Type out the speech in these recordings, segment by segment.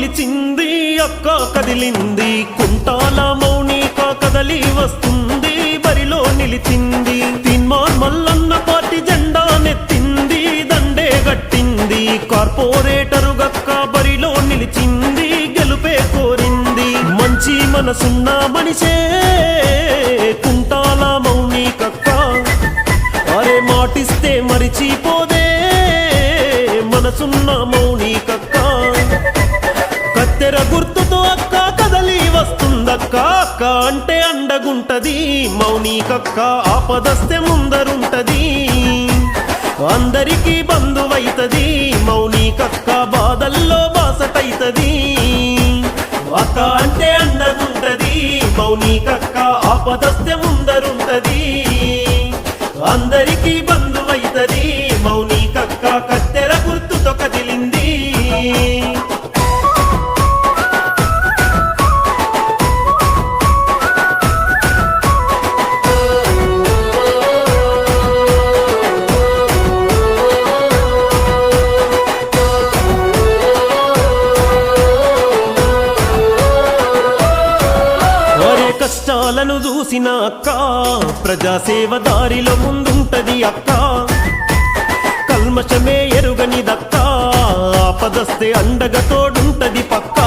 నిలిచింది అక్క కదిలింది కుంటాల మౌనిక కదలి వస్తుంది బరిలో నిలిచింది తీన్మార్ మల్లన్న పార్టీ జెండా నెత్తింది దండే గట్టింది కార్పొరేటరు గక్క బరిలో నిలిచింది గెలుపే కోరింది మంచి మనసున్న మనిషే కుంటాల మౌనికక్క అరే మాటిస్తే మరిచిపోదే మనసున్న మౌనికక్క కత్తెర గుర్తుతో అక్క కదలి వస్తుందక్క అక్క అంటే అండగుంటది మౌనికక్క ఆపదస్తే ముందరుంటది అందరికీ బంధువైతది మౌనికక్క బాధల్లో బాసటైతది అక్క అంటే అండగుంటది మౌనికక్క ఆపదస్తే ముందరుంటది అందరికీ బంధువైతది మౌనికక్క కత్తెర గుర్తుతో కదిలింది కష్టాలను చూసిన అక్క ప్రజాసేవ దారిలో ముందుంటది అక్క కల్మషమే ఎరుగనిదక్క ఆపదస్తే అండగా తోడుంటది పక్క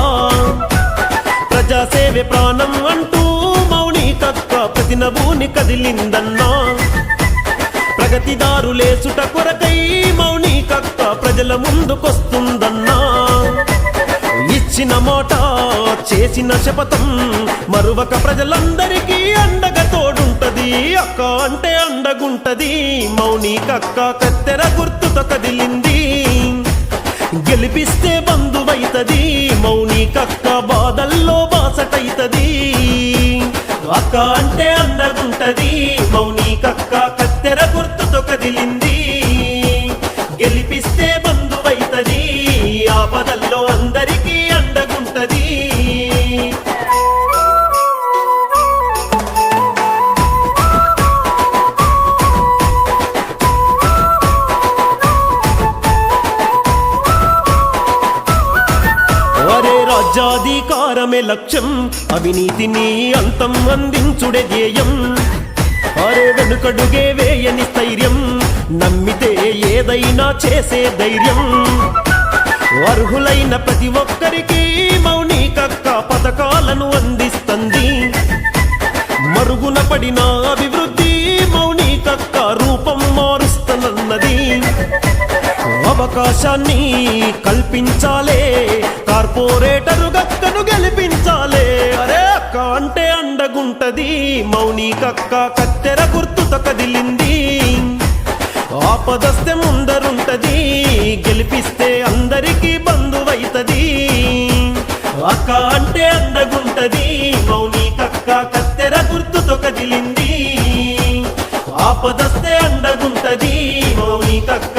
ప్రజాసేవే ప్రాణం అంటూ మౌనికక్క ప్రతి నభూని కదిలిందన్నా ప్రగతిదారులేసుట కొరకై మౌనికక్క ప్రజల ముందుకొస్తుందన్నా ఇచ్చిన మాట చేసిన శపథం మరువక ప్రజలందరికీ అండగా తోడుంటది అక్క అంటే అండగుంటది మౌనికక్క కత్తెర గుర్తుతో కదిలింది గెలిపిస్తే బంధువైతది మౌనికక్క బాధల్లో బాసటైతది అక్క అంటే అండగుంటది మౌనికక్క కత్తెర గుర్తుతో కదిలింది గెలిపిస్తే బంధువైతది ఆపదల్లో అందరికీ అండగుంటది అరే రాజ్యాధికారమే లక్ష్యం అవినీతిని అంతం అందించుడే ధ్యేయం అరే వెనుకడుగే వేయని స్థైర్యం నమ్మితే ఏదైనా చేసే ధైర్యం అర్హులైన ప్రతి ఒక్కరికి మౌనికక్క పథకాలను అందిస్తుంది మరుగున పడిన అభివృద్ధి మౌనికక్క రూపం మారుస్తనన్నది అవకాశాన్ని కల్పించాలే కార్పొరేటరు గక్కను గెలిపించాలే అరే అక్క అంటే అండగుంటది మౌనికక్క కత్తెర గుర్తుతో కదిలింది ఆపదస్తే ముందరుంటది గెలిపిస్తే అందరికీ బంధువైతది అక్క అంటే అండగుంటది మౌనికక్క కత్తెర గుర్తుతో కదిలింది ఆపదస్తే అండగుంటది మౌనికక్క